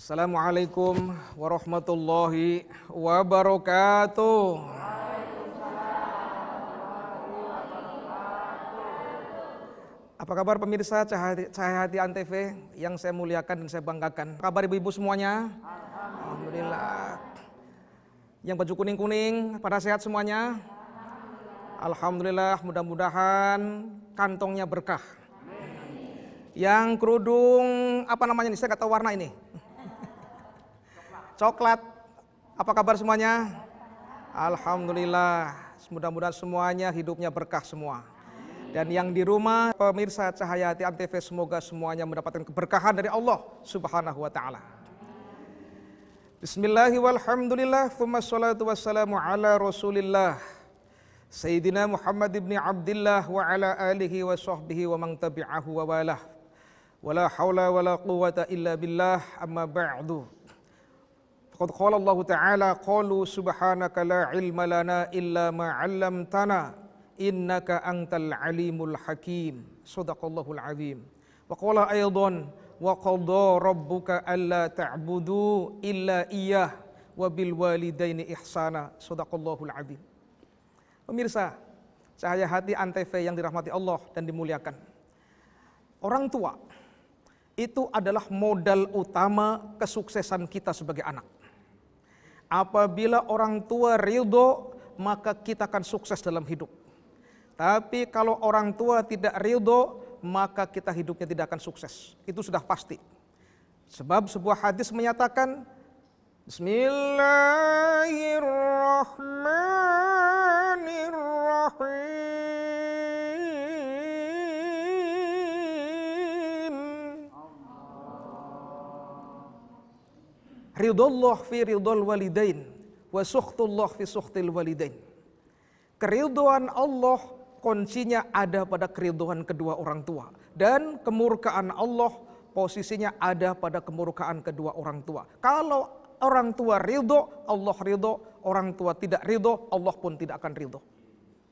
Assalamualaikum warahmatullahi wabarakatuh. Apa kabar pemirsa Cahaya Hati Antv yang saya muliakan dan saya banggakan? Kabar ibu-ibu semuanya? Alhamdulillah. Yang baju kuning-kuning pada sehat semuanya? Alhamdulillah, mudah-mudahan kantongnya berkah. Yang kerudung apa namanya nih? Saya nggak tahu warna ini. Coklat. Apa kabar semuanya? Alhamdulillah. Mudah-mudahan semuanya hidupnya berkah semua. Dan yang di rumah pemirsa Cahaya Hati Antv, semoga semuanya mendapatkan keberkahan dari Allah Subhanahu wa taala. Bismillahirrahmanirrahim. Walhamdulillah, tsumma sholatu wassalamu ala Rasulillah Sayyidina Muhammad ibn Abdillah wa ala alihi wa sahbihi wa man tabi'ahu wa walah. Wala haula wala quwwata illa billah, amma ba'du. Faqad qala Allah Ta'ala, qalu subhanaka la ilma lana illa ma 'allamtana innaka antal alimul hakim. Shadaqallahul azim. Wa qala aydan wa qadha rabbuka alla ta'budu illa iyyah wa bil walidaini ihsana. Shadaqallahul azim. Pemirsa Cahaya Hati Antv yang dirahmati Allah dan dimuliakan. Orang tua itu adalah modal utama kesuksesan kita sebagai anak. Apabila orang tua ridho, maka kita akan sukses dalam hidup. Tapi kalau orang tua tidak ridho, maka kita hidupnya tidak akan sukses. Itu sudah pasti. Sebab sebuah hadis menyatakan, Bismillahirrahmanirrahim. Ridullah fi ridul walidain wa sukhtullah fi sukhtil walidain. Keridhaan Allah kuncinya ada pada keridhaan kedua orang tua, dan kemurkaan Allah posisinya ada pada kemurkaan kedua orang tua. Kalau orang tua ridho, Allah ridho. Orang tua tidak ridho, Allah pun tidak akan ridho.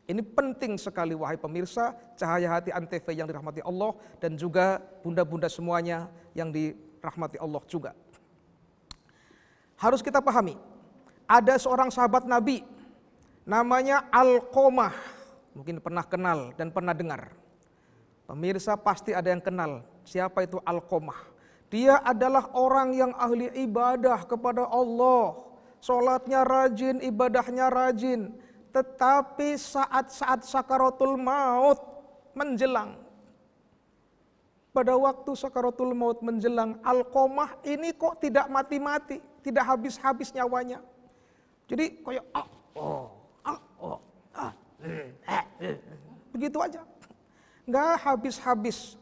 Ini penting sekali wahai pemirsa Cahaya Hati Antv yang dirahmati Allah, dan juga bunda-bunda semuanya yang dirahmati Allah juga. Harus kita pahami, ada seorang sahabat Nabi namanya Alqamah. Mungkin pernah kenal dan pernah dengar. Pemirsa pasti ada yang kenal siapa itu Alqamah. Dia adalah orang yang ahli ibadah kepada Allah. Sholatnya rajin, ibadahnya rajin. Tetapi saat-saat sakaratul maut menjelang, pada waktu sakaratul maut menjelang, Alqamah ini kok tidak mati-mati, tidak habis-habis nyawanya. Jadi kayak begitu aja, nggak habis-habis.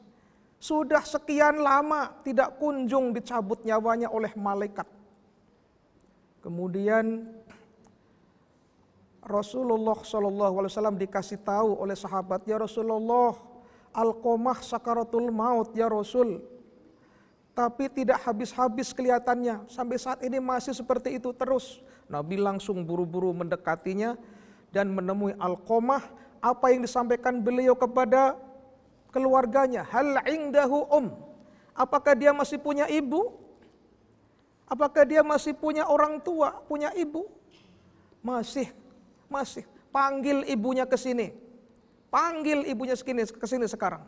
Sudah sekian lama tidak kunjung dicabut nyawanya oleh malaikat. Kemudian Rasulullah SAW dikasih tahu oleh sahabat, ya Rasulullah, Alqamah sakaratul maut ya Rasul. Tapi tidak habis-habis kelihatannya, sampai saat ini masih seperti itu terus. Nabi langsung buru-buru mendekatinya dan menemui Alqamah. Apa yang disampaikan beliau kepada keluarganya? Hal indahu Apakah dia masih punya ibu? Apakah dia masih punya orang tua, punya ibu? Masih. Panggil ibunya ke sini. Panggil ibunya ke sini sekarang.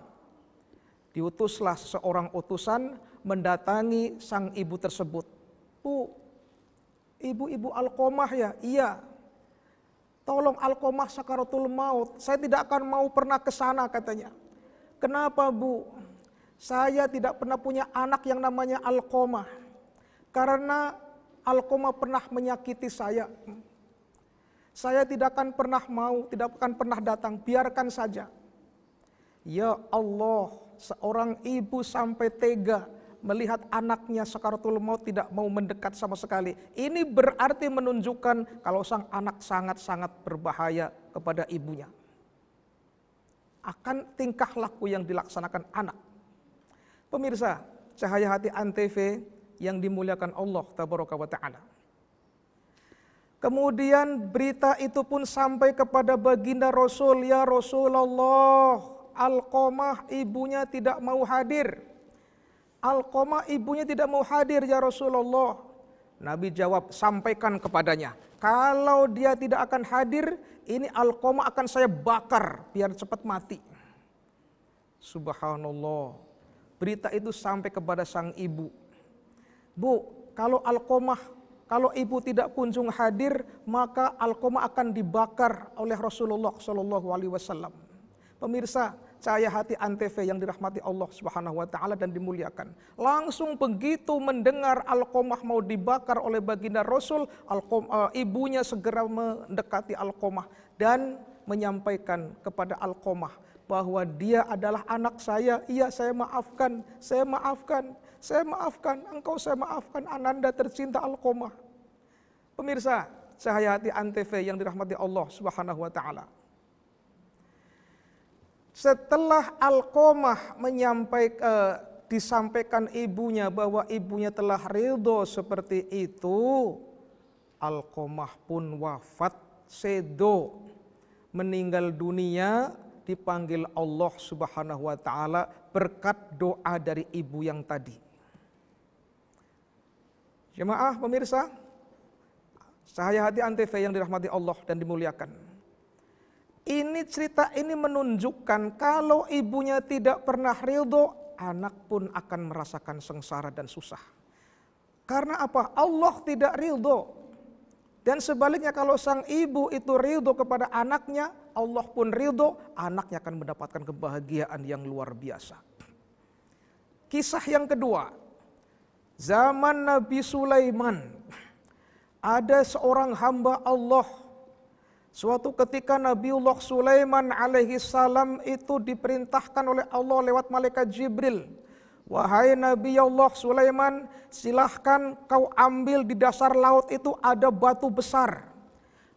Diutuslah seorang utusan mendatangi sang ibu tersebut. Bu, ibu Alqamah ya? Iya. Tolong Alqamah sakaratul maut. Saya tidak akan mau pernah ke sana katanya. Kenapa Bu? Saya tidak pernah punya anak yang namanya Alqamah. Karena Alqamah pernah menyakiti saya. Saya tidak akan pernah mau, tidak akan pernah datang. Biarkan saja. Ya Allah, seorang ibu sampai tega melihat anaknya sakaratul maut tidak mau mendekat sama sekali. Ini berarti menunjukkan kalau sang anak sangat-sangat berbahaya kepada ibunya. Akan tingkah laku yang dilaksanakan anak. Pemirsa Cahaya Hati Antv yang dimuliakan Allah Tabaraka wa Ta'ala. Kemudian berita itu pun sampai kepada baginda Rasul, ya Rasulullah, Alqamah ibunya tidak mau hadir. Alqamah ibunya tidak mau hadir ya Rasulullah. Nabi jawab, sampaikan kepadanya, kalau dia tidak akan hadir, ini Alqamah akan saya bakar biar cepat mati. Subhanallah. Berita itu sampai kepada sang ibu. Bu, kalau kalau ibu tidak kunjung hadir, maka Alqamah akan dibakar oleh Rasulullah SAW. Pemirsa, Cahaya Hati Antv yang dirahmati Allah Subhanahu wa taala dan dimuliakan. Langsung begitu mendengar Alqamah mau dibakar oleh baginda Rasul, ibunya segera mendekati Alqamah dan menyampaikan kepada Alqamah bahwa dia adalah anak saya. Iya, saya maafkan, saya maafkan, saya maafkan, engkau saya maafkan, ananda tercinta Alqamah. Pemirsa, Cahaya Hati Antv yang dirahmati Allah Subhanahu wa taala. Setelah Alqamah disampaikan ibunya bahwa ibunya telah ridho seperti itu, Alqamah pun wafat, sedo, meninggal dunia, dipanggil Allah Subhanahu wa taala berkat doa dari ibu yang tadi. Jemaah pemirsa, Cahaya Hati Antv yang dirahmati Allah dan dimuliakan. Ini cerita ini menunjukkan kalau ibunya tidak pernah ridho, anak pun akan merasakan sengsara dan susah. Karena apa? Allah tidak ridho. Dan sebaliknya kalau sang ibu itu ridho kepada anaknya, Allah pun ridho, anaknya akan mendapatkan kebahagiaan yang luar biasa. Kisah yang kedua, zaman Nabi Sulaiman, ada seorang hamba Allah. Suatu ketika Nabiullah Sulaiman alaihi salam itu diperintahkan oleh Allah lewat malaikat Jibril. Wahai Nabi Allah Sulaiman, silahkan kau ambil di dasar laut itu ada batu besar.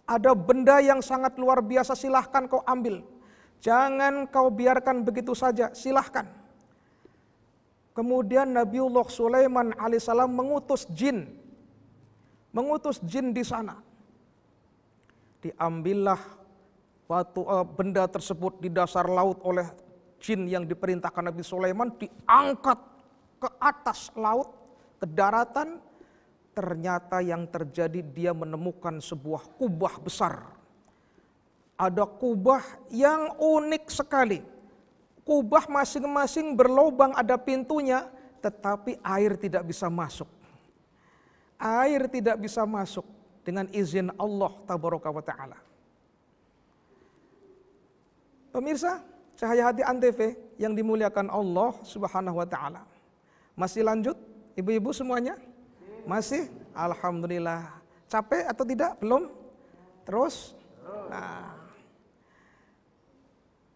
Ada benda yang sangat luar biasa, silahkan kau ambil. Jangan kau biarkan begitu saja, silahkan. Kemudian Nabiullah Sulaiman alaihi salam mengutus jin di sana. Diambillah benda tersebut di dasar laut oleh jin yang diperintahkan Nabi Sulaiman, diangkat ke atas laut, ke daratan. Ternyata yang terjadi dia menemukan sebuah kubah besar. Ada kubah yang unik sekali. Kubah masing-masing berlubang, ada pintunya, tetapi air tidak bisa masuk. Air tidak bisa masuk. Dengan izin Allah tabaraka wa ta'ala. Pemirsa, Cahaya Hati Antv yang dimuliakan Allah Subhanahu wa ta'ala. Masih lanjut ibu-ibu semuanya? Masih? Alhamdulillah. Capek atau tidak? Belum? Terus? Nah,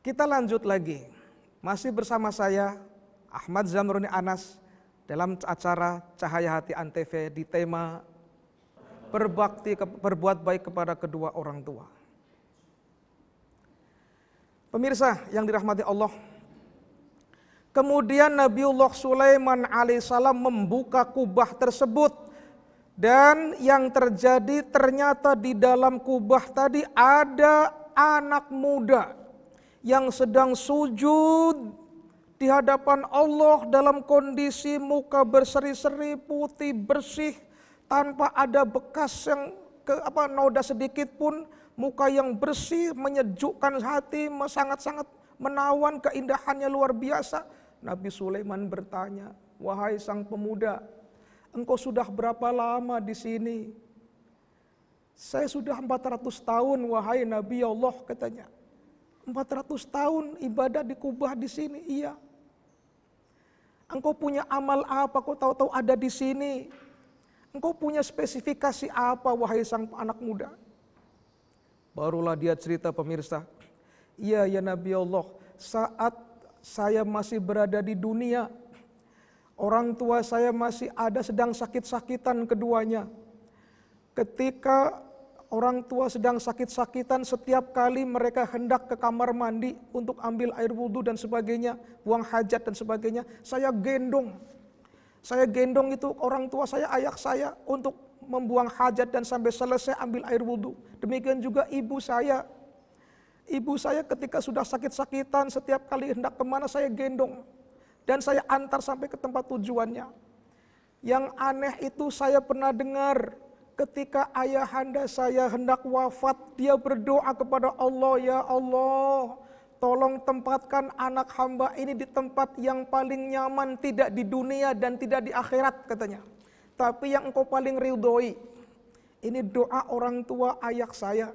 kita lanjut lagi. Masih bersama saya Ahmad Zamruni Anas dalam acara Cahaya Hati Antv di tema berbakti, berbuat baik kepada kedua orang tua. Pemirsa yang dirahmati Allah, kemudian Nabiullah Sulaiman alaihissalam membuka kubah tersebut, dan yang terjadi ternyata di dalam kubah tadi ada anak muda yang sedang sujud di hadapan Allah dalam kondisi muka berseri-seri, putih, bersih, tanpa ada bekas yang noda sedikit pun, muka yang bersih, menyejukkan hati, sangat-sangat menawan, keindahannya luar biasa. Nabi Sulaiman bertanya, wahai sang pemuda, engkau sudah berapa lama di sini? Saya sudah 400 tahun, wahai Nabi Allah, katanya. 400 tahun ibadah di kubah di sini, iya. Engkau punya amal apa, kau tahu-tahu ada di sini? Engkau punya spesifikasi apa, wahai sang anak muda? Barulah dia cerita, pemirsa. Iya ya Nabi Allah, saat saya masih berada di dunia, orang tua saya masih ada sedang sakit-sakitan keduanya. Ketika orang tua sedang sakit-sakitan, setiap kali mereka hendak ke kamar mandi untuk ambil air wudhu dan sebagainya, buang hajat dan sebagainya, saya gendong. Saya gendong itu orang tua saya, ayah saya untuk membuang hajat dan sampai selesai ambil air wudhu. Demikian juga ibu saya. Ibu saya ketika sudah sakit-sakitan, setiap kali hendak kemana saya gendong. dan saya antar sampai ke tempat tujuannya. Yang aneh itu saya pernah dengar ketika ayahanda saya hendak wafat, dia berdoa kepada Allah, ya Allah, tolong tempatkan anak hamba ini di tempat yang paling nyaman, tidak di dunia dan tidak di akhirat katanya, tapi yang engkau paling ridhoi. Ini doa orang tua ayah saya.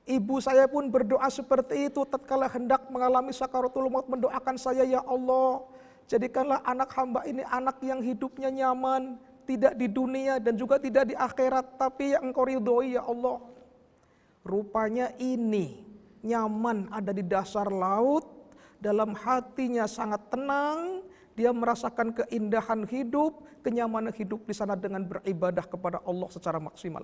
Ibu saya pun berdoa seperti itu tatkala hendak mengalami sakaratul maut, mendoakan saya, ya Allah, jadikanlah anak hamba ini anak yang hidupnya nyaman, tidak di dunia dan juga tidak di akhirat, tapi yang engkau ridhoi ya Allah. Rupanya ini nyaman ada di dasar laut, dalam hatinya sangat tenang, dia merasakan keindahan hidup, kenyamanan hidup di sana dengan beribadah kepada Allah secara maksimal.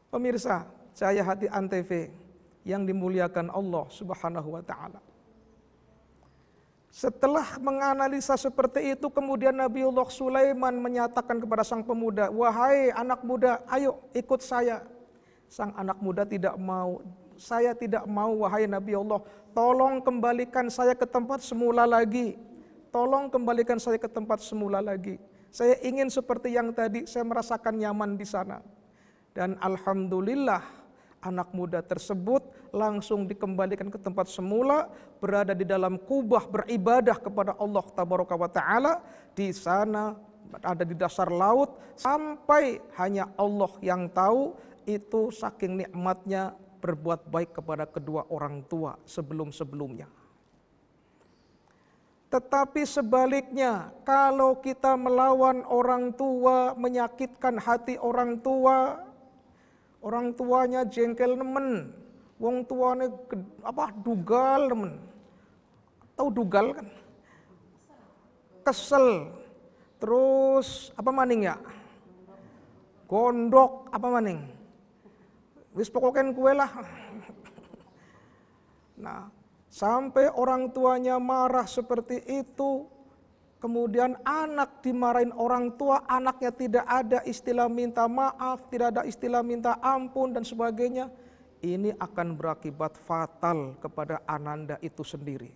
Pemirsa, Cahaya Hati Antv yang dimuliakan Allah Subhanahu wa Ta'ala. Setelah menganalisa seperti itu, kemudian Nabiullah Sulaiman menyatakan kepada sang pemuda, wahai anak muda, ayo ikut saya. Sang anak muda tidak mau. Saya tidak mau, wahai Nabi Allah, tolong kembalikan saya ke tempat semula lagi. Tolong kembalikan saya ke tempat semula lagi. Saya ingin seperti yang tadi, saya merasakan nyaman di sana. Dan alhamdulillah, anak muda tersebut langsung dikembalikan ke tempat semula, berada di dalam kubah beribadah kepada Allah Tabaraka wa Ta'ala. Di sana ada di dasar laut, sampai hanya Allah yang tahu. Itu saking nikmatnya berbuat baik kepada kedua orang tua sebelum-sebelumnya. Tetapi sebaliknya, kalau kita melawan orang tua, menyakitkan hati orang tua, orang tuanya jengkel nemen, wong tuanya dugal nemen. Tahu dugal kan? Kesel. Terus apa maning ya? Gondok apa maning? Wis pokoknya kue lah. Nah, sampai orang tuanya marah seperti itu, kemudian anak dimarahin orang tua, anaknya tidak ada istilah minta maaf, tidak ada istilah minta ampun dan sebagainya. Ini akan berakibat fatal kepada ananda itu sendiri.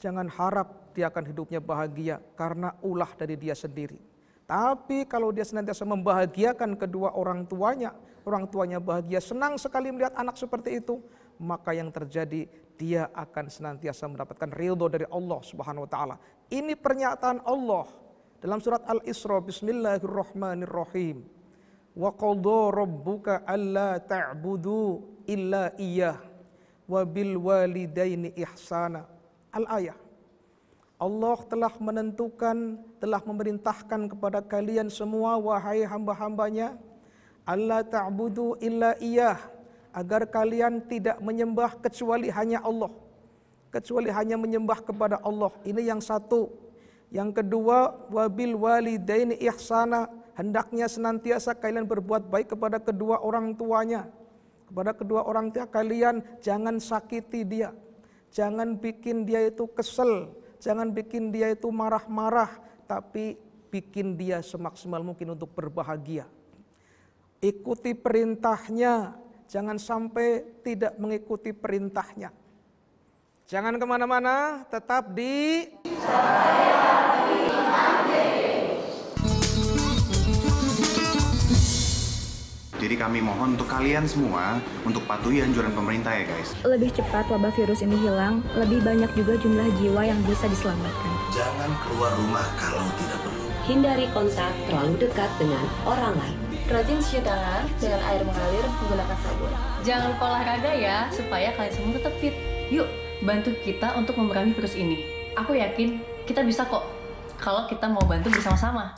Jangan harap dia akan hidupnya bahagia karena ulah dari dia sendiri. Tapi kalau dia senantiasa membahagiakan kedua orang tuanya bahagia, senang sekali melihat anak seperti itu, maka yang terjadi dia akan senantiasa mendapatkan ridho dari Allah Subhanahu wa Ta'ala. Ini pernyataan Allah dalam surat Al-Isra, Bismillahirrahmanirrahim. Wa qadha rabbuka alla ta'budu illa iyyah wa bil walidaini ihsana. Al-ayah. Allah telah menentukan, telah memerintahkan kepada kalian semua, wahai hamba-hambanya, alla ta'budu illa iyyah, agar kalian tidak menyembah kecuali hanya Allah. Kecuali hanya menyembah kepada Allah. Ini yang satu. Yang kedua, wabil walidaini ihsana, hendaknya senantiasa kalian berbuat baik kepada kedua orang tuanya. Kepada kedua orang tua kalian, jangan sakiti dia. Jangan bikin dia itu kesel, jangan bikin dia itu marah-marah, tapi bikin dia semaksimal mungkin untuk berbahagia. Ikuti perintahnya, jangan sampai tidak mengikuti perintahnya. Jangan kemana-mana, tetap di Jadi kami mohon untuk kalian semua untuk patuhi anjuran pemerintah ya guys. Lebih cepat wabah virus ini hilang, lebih banyak juga jumlah jiwa yang bisa diselamatkan. Jangan keluar rumah kalau tidak perlu. Hindari kontak terlalu dekat dengan orang lain. Rajin cuci tangan dengan air mengalir menggunakan sabun. Jangan lupa olahraga ya, supaya kalian semua tetap fit. Yuk, bantu kita untuk memerangi virus ini. Aku yakin kita bisa kok, kalau kita mau bantu bersama-sama.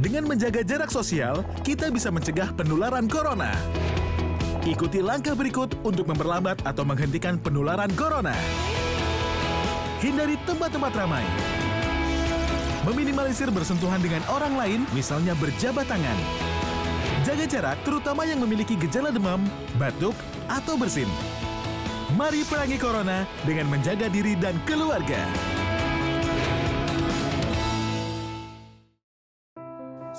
Dengan menjaga jarak sosial, kita bisa mencegah penularan corona. Ikuti langkah berikut untuk memperlambat atau menghentikan penularan corona. Hindari tempat-tempat ramai. Meminimalisir bersentuhan dengan orang lain, misalnya berjabat tangan. Jaga jarak, terutama yang memiliki gejala demam, batuk, atau bersin. Mari perangi corona dengan menjaga diri dan keluarga.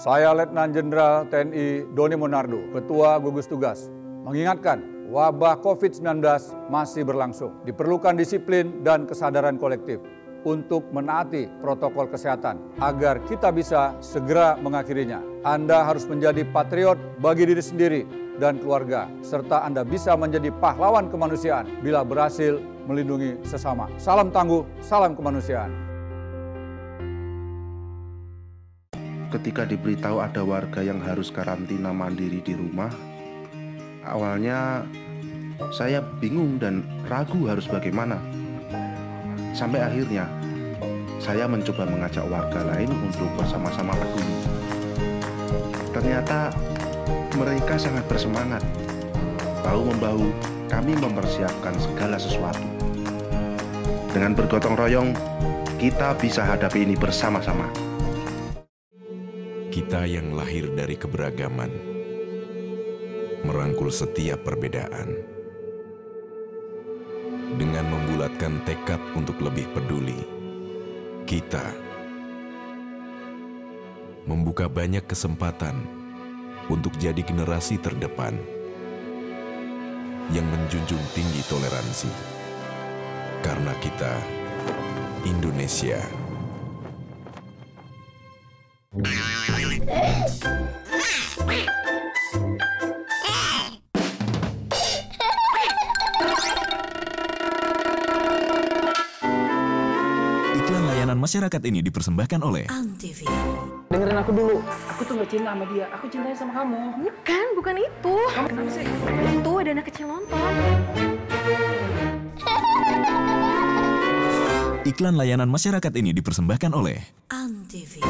Saya Letnan Jenderal TNI Doni Monardo, Ketua Gugus Tugas, mengingatkan wabah COVID-19 masih berlangsung. Diperlukan disiplin dan kesadaran kolektif untuk menaati protokol kesehatan agar kita bisa segera mengakhirinya. Anda harus menjadi patriot bagi diri sendiri dan keluarga, serta Anda bisa menjadi pahlawan kemanusiaan bila berhasil melindungi sesama. Salam tangguh, salam kemanusiaan. Ketika diberitahu ada warga yang harus karantina mandiri di rumah, awalnya saya bingung dan ragu harus bagaimana. Sampai akhirnya saya mencoba mengajak warga lain untuk bersama-sama peduli. Ternyata mereka sangat bersemangat. Bahu-membahu kami mempersiapkan segala sesuatu. Dengan bergotong royong, kita bisa hadapi ini bersama-sama. Kita yang lahir dari keberagaman, merangkul setiap perbedaan. Dengan membulatkan tekad untuk lebih peduli, kita membuka banyak kesempatan untuk jadi generasi terdepan yang menjunjung tinggi toleransi. Karena kita Indonesia. Masyarakat ini dipersembahkan oleh Antv. Dengerin aku dulu. Aku tuh gak cinta sama dia. Aku cintanya sama kamu. Bukan itu. Kamu kenapa sih? Itu ada anak kecil nonton. Iklan layanan masyarakat ini dipersembahkan oleh Antv.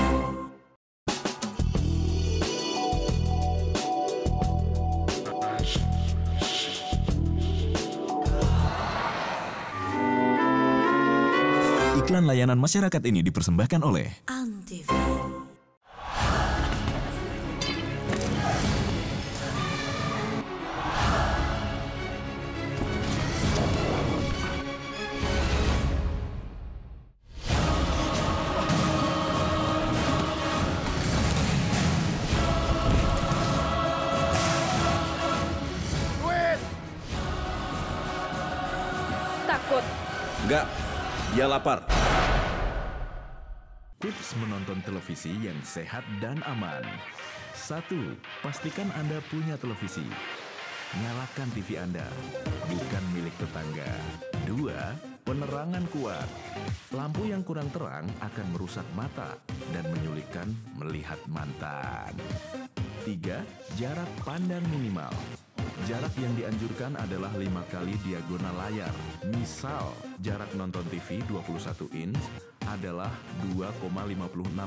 Iklan layanan masyarakat ini dipersembahkan oleh Antv. Takut? Enggak, dia lapar. Tips menonton televisi yang sehat dan aman. 1. Pastikan Anda punya televisi. Nyalakan TV Anda, bukan milik tetangga. 2. Penerangan kuat. Lampu yang kurang terang akan merusak mata dan menyulitkan melihat mantan. 3. Jarak pandang minimal. Jarak yang dianjurkan adalah 5 kali diagonal layar. Misal, jarak nonton TV 21 inch adalah 2,56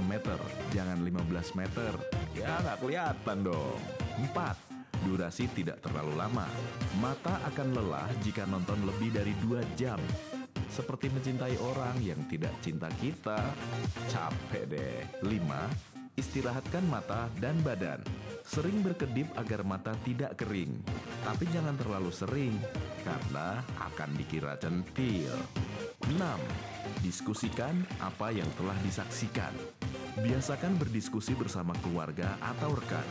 meter, jangan 15 meter. Ya, nggak kelihatan dong. 4. Durasi tidak terlalu lama. Mata akan lelah jika nonton lebih dari 2 jam. Seperti mencintai orang yang tidak cinta kita. Capek deh. 5. Istirahatkan mata dan badan. Sering berkedip agar mata tidak kering. Tapi jangan terlalu sering, karena akan dikira centil. 6. Diskusikan apa yang telah disaksikan. Biasakan berdiskusi bersama keluarga atau rekan.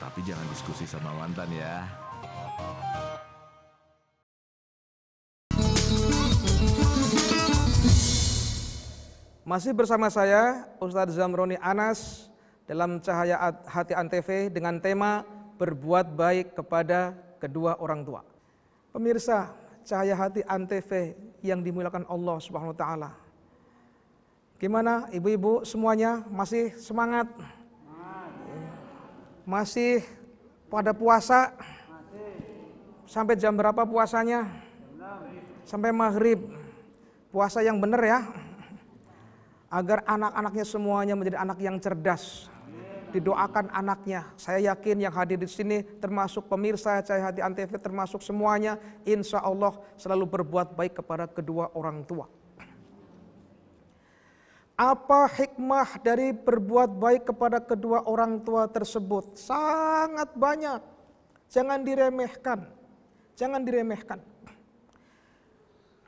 Tapi jangan diskusi sama mantan ya. Masih bersama saya, Ustadz Zamroni Anas, dalam Cahaya Hati Antv dengan tema berbuat baik kepada kedua orang tua. Pemirsa Cahaya Hati Antv yang dimuliakan Allah Subhanahu wa taala. Gimana ibu-ibu semuanya, masih semangat? Masih pada puasa? Sampai jam berapa puasanya? Sampai maghrib. Puasa yang benar ya. Agar anak-anaknya semuanya menjadi anak yang cerdas. Didoakan anaknya. Saya yakin yang hadir di sini termasuk pemirsa Cahaya Hati Antv, termasuk semuanya, insya Allah selalu berbuat baik kepada kedua orang tua. Apa hikmah dari berbuat baik kepada kedua orang tua tersebut? Sangat banyak. Jangan diremehkan. Jangan diremehkan.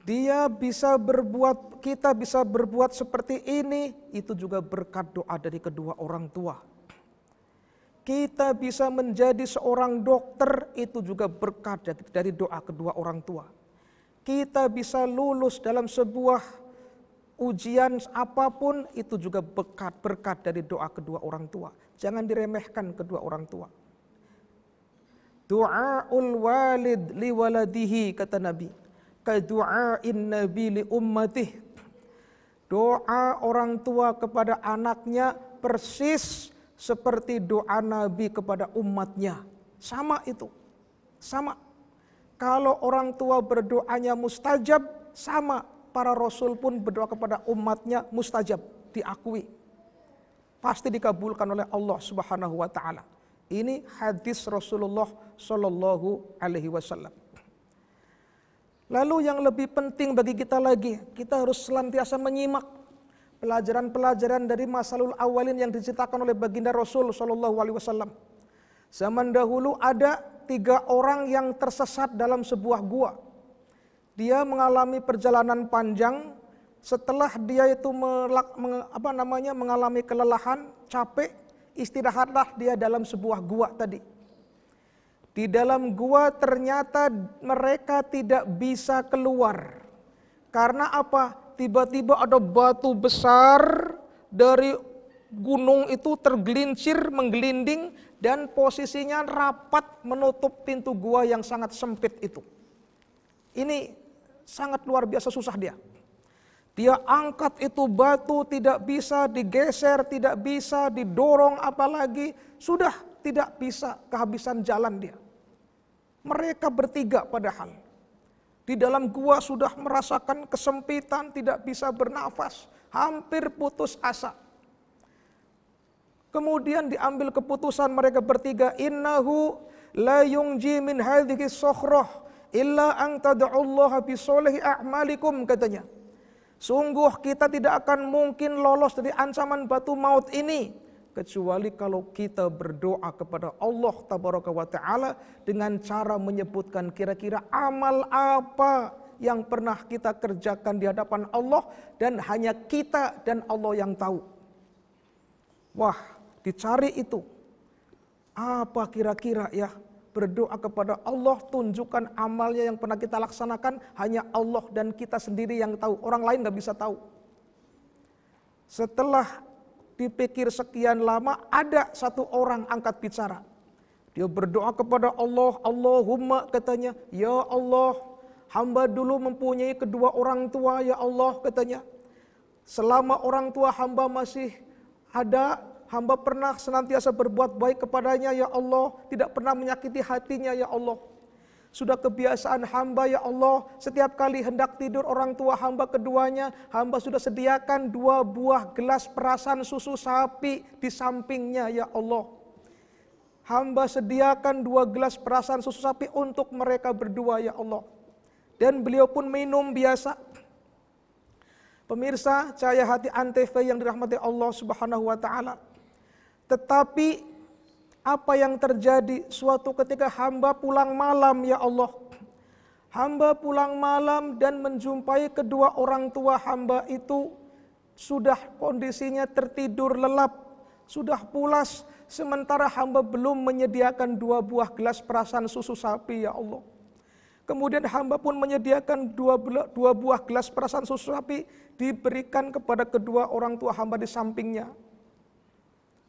Dia bisa berbuat, kita bisa berbuat seperti ini, itu juga berkat doa dari kedua orang tua. Kita bisa menjadi seorang dokter, itu juga berkat dari doa kedua orang tua. Kita bisa lulus dalam sebuah ujian apapun, itu juga berkat dari doa kedua orang tua. Jangan diremehkan kedua orang tua. Du'aul walid li waladihi, kata Nabi, ka du'ain nabi li ummatih. Doa orang tua kepada anaknya persis seperti doa Nabi kepada umatnya. Sama itu. Sama. Kalau orang tua berdoanya mustajab, sama para rasul pun berdoa kepada umatnya mustajab, diakui. Pasti dikabulkan oleh Allah Subhanahu wa taala. Ini hadis Rasulullah Shallallahu alaihi wasallam. Lalu yang lebih penting bagi kita lagi, kita harus senantiasa menyimak pelajaran-pelajaran dari masalul awalin yang diceritakan oleh baginda Rasul Shallallahu alaihi wasallam. Zaman dahulu ada 3 orang yang tersesat dalam sebuah gua. Dia mengalami perjalanan panjang. Setelah dia itu mengalami kelelahan, capek, istirahatlah dia dalam sebuah gua tadi. Di dalam gua ternyata mereka tidak bisa keluar. Karena apa? Tiba-tiba ada batu besar dari gunung itu tergelincir, menggelinding, dan posisinya rapat menutup pintu gua yang sangat sempit itu. Ini sangat luar biasa susah dia. Dia angkat itu batu, tidak bisa digeser, tidak bisa didorong apalagi, sudah tidak bisa, kehabisan jalan dia. Mereka bertiga padahal di dalam gua sudah merasakan kesempitan, tidak bisa bernafas, hampir putus asa. Kemudian diambil keputusan mereka bertiga, innahu la yunji min hadhihi sokhrah illa an tad'ullaha bi solihi a'malikum, katanya. Sungguh kita tidak akan mungkin lolos dari ancaman batu maut ini kecuali kalau kita berdoa kepada Allah Tabaraka wa Ta'ala dengan cara menyebutkan kira-kira amal apa yang pernah kita kerjakan di hadapan Allah dan hanya kita dan Allah yang tahu. Wah, dicari itu. Apa kira-kira ya? Berdoa kepada Allah, tunjukkan amalnya yang pernah kita laksanakan, hanya Allah dan kita sendiri yang tahu, orang lain gak bisa tahu. Setelah dipikir sekian lama, ada satu orang angkat bicara. Dia berdoa kepada Allah, Allahumma, katanya, ya Allah, hamba dulu mempunyai kedua orang tua, ya Allah, katanya. Selama orang tua hamba masih ada, hamba pernah senantiasa berbuat baik kepadanya, ya Allah. Tidak pernah menyakiti hatinya, ya Allah. Sudah kebiasaan hamba, ya Allah. Setiap kali hendak tidur orang tua hamba keduanya, hamba sudah sediakan 2 buah gelas perasan susu sapi di sampingnya, ya Allah. Hamba sediakan 2 gelas perasan susu sapi untuk mereka berdua, ya Allah. Dan beliau pun minum biasa. Pemirsa Cahaya Hati Antv yang dirahmati Allah Subhanahu wa Ta'ala. Tetapi apa yang terjadi suatu ketika hamba pulang malam, ya Allah. Hamba pulang malam dan menjumpai kedua orang tua hamba itu sudah kondisinya tertidur lelap, sudah pulas, sementara hamba belum menyediakan 2 buah gelas perasan susu sapi, ya Allah. Kemudian hamba pun menyediakan 2 buah gelas perasan susu sapi diberikan kepada kedua orang tua hamba di sampingnya.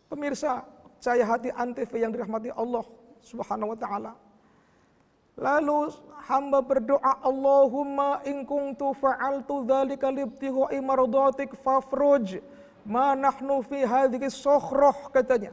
Pemirsa Cahaya Hati Antv yang dirahmati Allah Subhanahu wa Ta'ala. Lalu hamba berdoa, Allahumma in kuntu fa'altu dzalika libtigha'i mardatik fafruj ma nahnu fi hadhihi sokhrah, katanya.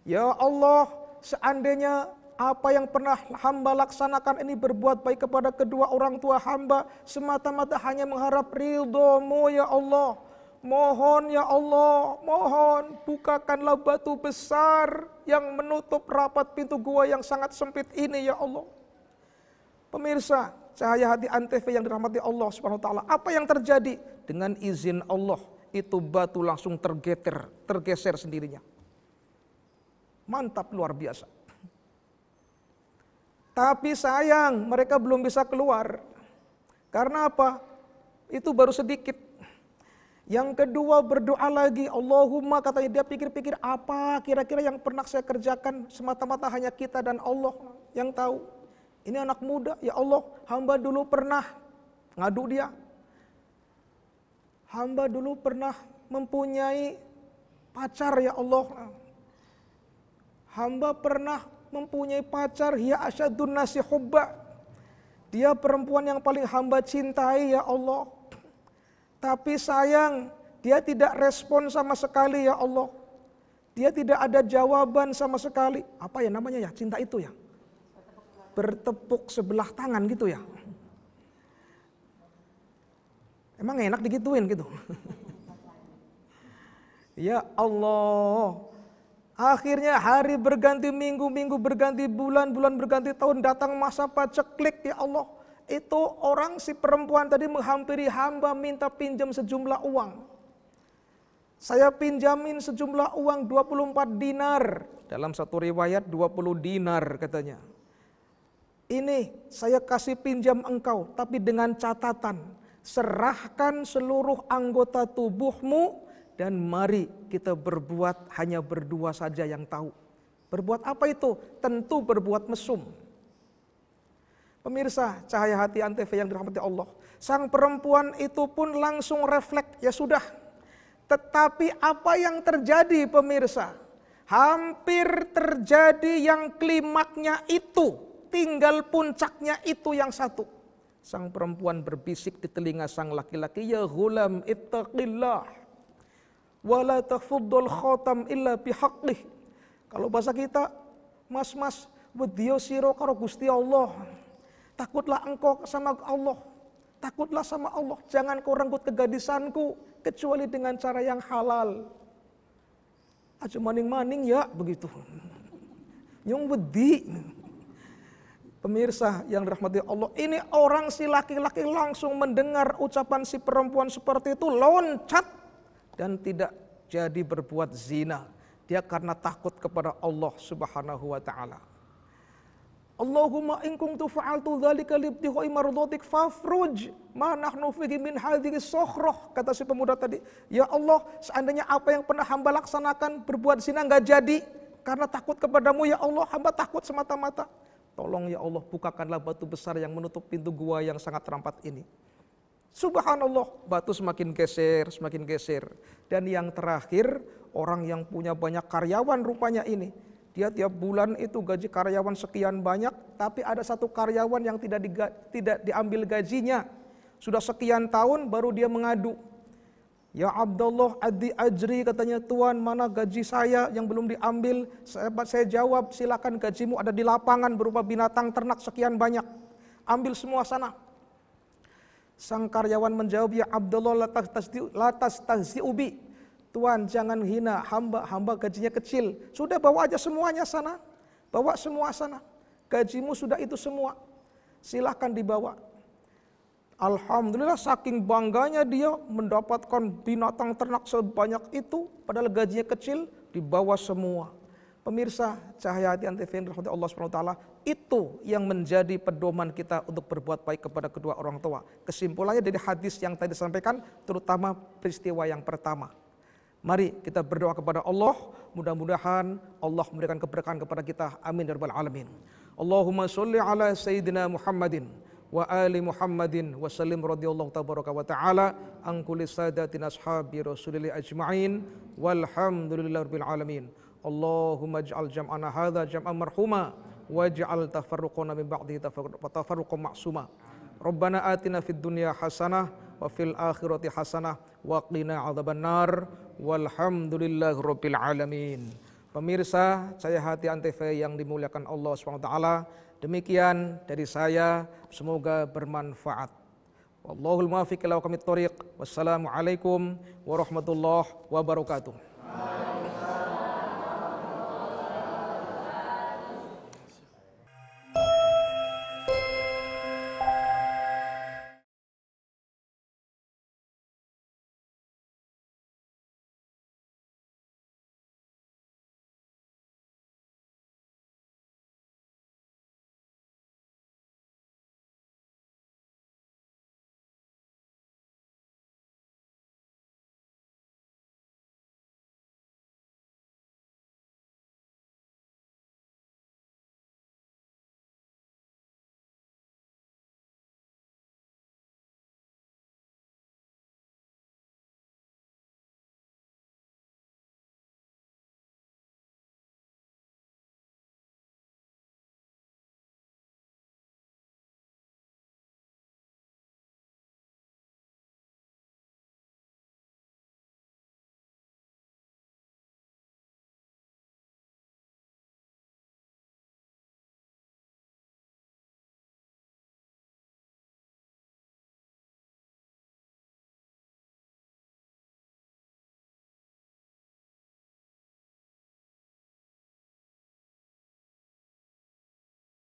Ya Allah, seandainya apa yang pernah hamba laksanakan ini berbuat baik kepada kedua orang tua hamba, semata-mata hanya mengharap ridho-Mu, ya Allah. Mohon, ya Allah, mohon bukakanlah batu besar yang menutup rapat pintu gua yang sangat sempit ini, ya Allah. Pemirsa Cahaya Hati Antv yang dirahmati Allah Subhanahu wa Ta'ala, apa yang terjadi? Dengan izin Allah, itu batu langsung tergeser sendirinya. Mantap, luar biasa. Tapi sayang, mereka belum bisa keluar. Karena apa? Itu baru sedikit. Yang kedua berdoa lagi, Allahumma, katanya dia pikir-pikir apa kira-kira yang pernah saya kerjakan, semata-mata hanya kita dan Allah yang tahu. Ini anak muda, ya Allah, hamba dulu pernah ngadu dia. Hamba dulu pernah mempunyai pacar, ya Allah. Hamba pernah mempunyai pacar, ya asyadun nasi hubba. Dia perempuan yang paling hamba cintai, ya Allah. Tapi sayang, dia tidak respon sama sekali, ya Allah. Dia tidak ada jawaban sama sekali. Apa ya namanya ya, cinta itu ya? Bertepuk sebelah tangan gitu ya. Emang enak digituin gitu. Ya Allah. Akhirnya hari berganti minggu, minggu berganti bulan, bulan berganti tahun, datang masa paceklik, ya Allah. Itu orang, si perempuan tadi menghampiri hamba minta pinjam sejumlah uang. Saya pinjamin sejumlah uang 24 dinar. Dalam satu riwayat 20 dinar katanya. Ini saya kasih pinjam engkau, tapi dengan catatan, serahkan seluruh anggota tubuhmu dan mari kita berbuat hanya berdua saja yang tahu. Berbuat apa itu? Tentu berbuat mesum. Pemirsa Cahaya Hati Antv yang dirahmati Allah, sang perempuan itu pun langsung refleks, ya sudah. Tetapi apa yang terjadi pemirsa? Hampir terjadi yang klimaknya itu, tinggal puncaknya itu yang satu. Sang perempuan berbisik di telinga sang laki-laki, ya ghulam ittaqillah wala tafuddul khatam illa bihaqqih. Kalau bahasa kita, mas-mas wedya sira karo Gusti Allah. Takutlah engkau sama Allah. Takutlah sama Allah. Jangan kau renggut kegadisanku kecuali dengan cara yang halal. Aja maning-maning ya begitu. Nyung wedi. Pemirsa yang dirahmati Allah, ini orang si laki-laki langsung mendengar ucapan si perempuan seperti itu, loncat dan tidak jadi berbuat zina. Dia karena takut kepada Allah Subhanahu wa taala. Allahumma in kuntu fa'altu dzalika libtigha'i mardatik fafruj ma nahnu fihi min hadhihi sokhrah. Kata si pemuda tadi, ya Allah, seandainya apa yang pernah hamba laksanakan berbuat zina enggak jadi karena takut kepadamu, ya Allah, hamba takut semata-mata. Tolong ya Allah, bukakanlah batu besar yang menutup pintu gua yang sangat rampat ini. Subhanallah, batu semakin geser. Dan yang terakhir, orang yang punya banyak karyawan rupanya ini. Dia tiap bulan itu gaji karyawan sekian banyak, tapi ada satu karyawan yang tidak diambil gajinya. Sudah sekian tahun baru dia mengadu. Ya Abdullah adi ajri, katanya, Tuan, mana gaji saya yang belum diambil? Saya jawab, silakan, gajimu ada di lapangan berupa binatang ternak sekian banyak. Ambil semua sana. Sang karyawan menjawab, ya Abdullah latas tahzi'ubi. Tuan, jangan hina hamba gajinya kecil. Sudah bawa aja semuanya sana. Bawa semua sana. Gajimu sudah itu semua. Silahkan dibawa. Alhamdulillah, saking bangganya dia mendapatkan binatang ternak sebanyak itu. Padahal gajinya kecil, dibawa semua. Pemirsa Cahaya Hati Antv yang dirahmati Allah SWT, itu yang menjadi pedoman kita untuk berbuat baik kepada kedua orang tua. Kesimpulannya dari hadis yang tadi disampaikan, terutama peristiwa yang pertama. Mari kita berdoa kepada Allah, mudah-mudahan Allah memberikan keberkahan kepada kita. Amin ya rabbal alamin. Allahumma sholli ala sayyidina Muhammadin wa ali Muhammadin wa sallim radhiyallahu tabaraka wa ta'ala an kulli sadatin ashabi Rasulillah ajma'in walhamdulillahi rabbil alamin. Allahumma ij'al jam'ana hadza jam'an marhuma waj'al tafarruqana min ba'dihi tafarruqan ma'suma. Rabbana atina fid dunya hasanah wa fil akhirati hasanah wa qina adzabannar walhamdulillahi rabbil alamin. Pemirsa Cahaya Hati Antv yang dimuliakan Allah SWT, demikian dari saya, semoga bermanfaat. Wallahul muwaffiq ila aqwamit thoriq. Wassalamualaikum warahmatullahi wabarakatuh.